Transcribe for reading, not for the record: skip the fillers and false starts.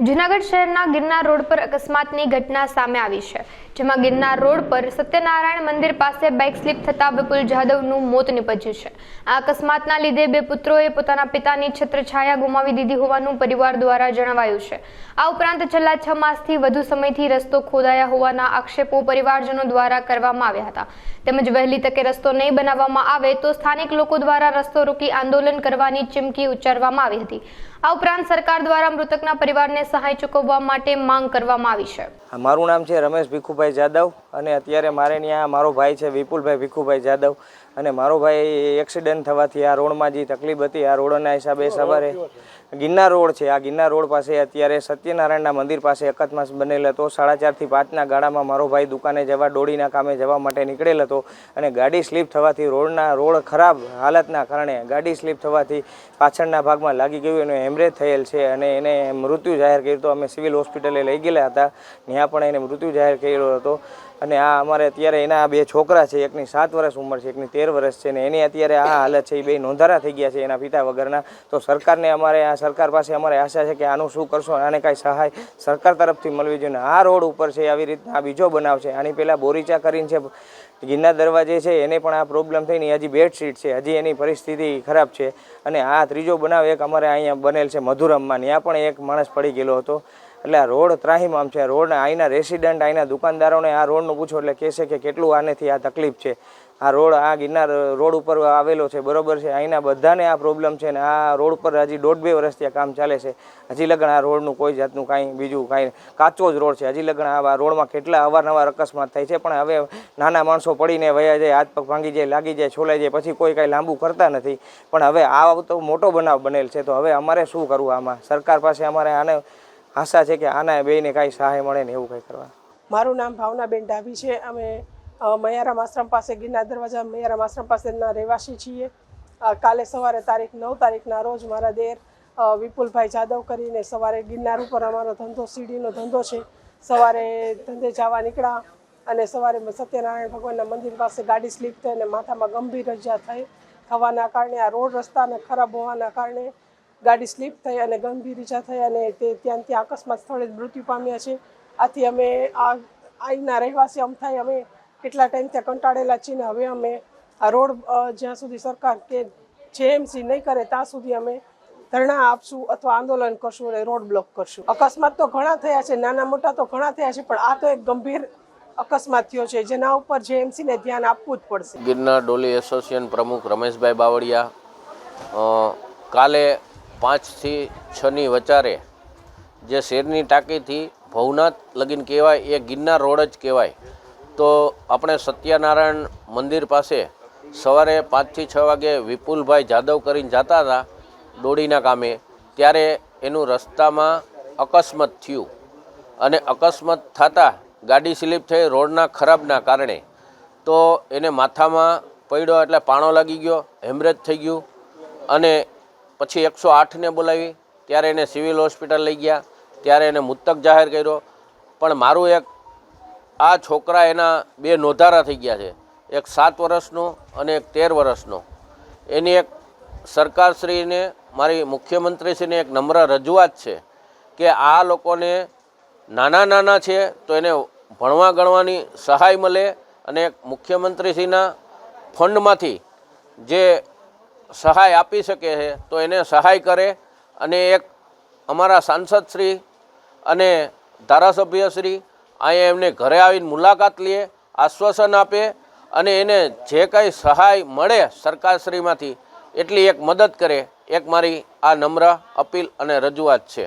જૂનાગઢ શહેરના ગિરનાર રોડ પર અકસ્માતની ઘટના સામે આવી છે, જેમાં ગિરનાર રોડ પર સત્યનારાયણ મંદિર પાસે બાઇક સ્લીપ થતા વિપુલ જાદવનું મોત નીપજ્યું છે। આ અકસ્માતના લીધે બે પુત્રોએ પોતાના પિતાની છત્રછાયા ગુમાવી દીધી હોવાનું પરિવાર દ્વારા જણાવાયું છે। આ ઉપરાંત છેલ્લા 6 માસથી વધુ સમયથી રસ્તો ખોદાયા હોવાના આક્ષેપો પરિવારજનો દ્વારા કરવામાં આવ્યા હતા, તેમજ વહેલી તકે રસ્તો નહીં બનાવવામાં આવે તો સ્થાનિક લોકો દ્વારા રસ્તો રોકી આંદોલન કરવાની ચીમકી ઉચ્ચારવામાં આવી હતી। આ ઉપરાંત સરકાર દ્વારા મૃતકના પરિવારને સહાય ચૂકવવા માટે માંગ કરવામાં આવી છે। મારું નામ છે રમેશ ભીખુભાઈ જાદવ અને અત્યારે મારે ત્યાં મારો ભાઈ છે વિપુલભાઈ ભીખુભાઈ જાદવ અને મારો ભાઈ એક્સિડન્ટ થવાથી આ રોડમાં જે તકલીફ હતી આ રોડના હિસાબે સવારે ગિરનાર રોડ છે, આ ગિરનાર રોડ પાસે અત્યારે સત્યનારાયણના મંદિર પાસે અકસ્માત બનેલ હતો। 4:30 થી 5ના ગાળામાં મારો ભાઈ દુકાને જવા ડોડીના કામે જવા માટે નીકળેલ હતો અને ગાડી સ્લીપ થવાથી રોડ ખરાબ હાલતના કારણે ગાડી સ્લીપ થવાથી પાછળના ભાગમાં લાગી ગયું, એનો હેમરેજ થયેલ છે અને એને મૃત્યુ જાહેર કર્યો હતો। અમે સિવિલ હોસ્પિટલે લઈ ગયેલા હતા, ત્યાં પણ એને મૃત્યુ જાહેર કર્યો હતો અને આ અમારે અત્યારે એના 2 છોકરા છે, એકની 7 વર્ષ ઉંમર છે, એકની 13 વર્ષ છે ને એની અત્યારે આ હાલત છે, એ બે નોંધારા થઈ ગયા છે એના પિતા વગરના। તો સરકારને સરકાર પાસે અમારે આશા છે કે આનું શું કરશો, આને કાંઈ સહાય સરકાર તરફથી મળવી જોઈએ। આ રોડ ઉપર છે આવી રીતના આ બીજો બનાવ છે, આની પહેલાં બોરીચા કરીને છે ગિરનાર દરવાજે છે એને પણ આ પ્રોબ્લેમ થઈને હજી બેડશીટ છે, હજી એની પરિસ્થિતિ ખરાબ છે અને આ ત્રીજો બનાવ એક અમારે અહીંયા બનેલ છે મધુરમમાં, ત્યાં પણ એક માણસ પડી ગયેલો હતો। એટલે આ રોડ ત્રાહીમામ છે। રોડ અહીંના રેસિડન્ટ અહીંના દુકાનદારોને આ રોડનું પૂછો એટલે કહેશે કે કેટલું આનેથી આ તકલીફ છે। આ રોડ આ ગિરનાર રોડ ઉપર આવેલો છે, બરોબર છે, અહીંના બધાને આ પ્રોબ્લેમ છે ને આ રોડ પર હજી 1.5-2 વર્ષથી આ કામ ચાલે છે, હજી લગન આ રોડનું કોઈ જાતનું કાંઈ બીજું કાંઈ કાચો જ રોડ છે, હજી લગન આ રોડમાં કેટલા અવારનવાર અકસ્માત થાય છે પણ હવે નાના માણસો પડીને વયા જાય, હાથ પગ ભાંગી જાય, લાગી જાય, છોલાઈ જાય, પછી કોઈ કાંઈ લાંબુ કરતા નથી। પણ હવે આ તો મોટો બનાવ બનેલ છે, તો હવે અમારે શું કરવું આમાં? સરકાર પાસે અમારે આને આશા છે કે આના બેયને કાંઈ સહાય મળે ને એવું કંઈ કરવા। મારું નામ ભાવનાબેન ડાભી છે। અમે મયારામ આશ્રમ પાસે ગિરનાર દરવાજા મયારામ આશ્રમ પાસેના રહેવાસી છીએ। કાલે સવારે તારીખ 9 તારીખના રોજ મારા દેર વિપુલભાઈ જાદવ કરીને સવારે ગિરનાર ઉપર અમારો ધંધો સીડીનો ધંધો છે, સવારે ધંધે જવા નીકળ્યા અને સવારે સત્યનારાયણ ભગવાનના મંદિર પાસે ગાડી સ્લીપ થઈ અને માથામાં ગંભીર ઇજા થવાના કારણે આ રોડ રસ્તાને ખરાબ હોવાના કારણે ગાડી સ્લીપ થઈ અને ગંભીર ઇજા થઈ અને તે ત્યાં અકસ્માત સ્થળે મૃત્યુ પામ્યા છે। આથી અમે અહીંના રહેવાસી અમથાઈ અમે કેટલા ટાઈમ ત્યાં કંટાળેલા છીએ ને હવે અમે આ રોડ જ્યાં સુધી સરકાર કે જેએમસી નહીં કરે ત્યાં સુધી અમે ધરણા આપશું અથવા આંદોલન કરશું અને રોડ બ્લોક કરશું। અકસ્માત તો ઘણા થયા છે, નાના મોટા તો ઘણા થયા છે, પણ આ તો એક ગંભીર અકસ્માત થયો છે જેના ઉપર જેએમસીને ધ્યાન આપવું જ પડશે। ગિરનાર ડોલી એસોસિએશન પ્રમુખ રમેશભાઈ બાવળિયા કાલે 5 થી 6ની વચારે જે શેરની ટાંકીથી ભવનાથ લગીન કહેવાય એ ગિરનાર રોડ જ કહેવાય, તો આપણે સત્યનારાયણ મંદિર પાસે સવારે 5 થી 6 વાગે વિપુલભાઈ જાદવ કરીને જતા હતા ડોડીના કામે, ત્યારે એનું રસ્તામાં અકસ્માત થયું અને અકસ્માત થતાં ગાડી સ્લીપ થઈ રોડના ખરાબના કારણે, તો એને માથામાં પડ્યો એટલે પાણો લાગી ગયો, હેમરેજ થઈ ગયું અને પછી 108ને બોલાવી ત્યારે એને સિવિલ હોસ્પિટલ લઈ ગયા, ત્યારે એને મૃતક જાહેર કર્યો। પણ મારું એક આ છોકરા એના 2 નોંધારા થઈ ગયા છે, એક 7 વર્ષનો અને એક 13 વર્ષનો। એની એક સરકારશ્રીને મારી મુખ્યમંત્રીશ્રીને એક નમ્ર રજૂઆત છે કે આ લોકોને નાના છે તો એને ભણવા ગણવાની સહાય મળે અને મુખ્યમંત્રીશ્રીના ફંડમાંથી જે સહાય આપી શકે છે તો એને સહાય કરે અને એક અમારા સાંસદશ્રી અને ધારાસભ્યશ્રી અહીંયા એમને ઘરે આવીને મુલાકાત લે, આશ્વાસન આપે અને એને જે કંઈ સહાય મળે સરકારશ્રીમાંથી એટલી એક મદદ કરે, એક મારી આ નમ્ર અપીલ અને રજૂઆત છે।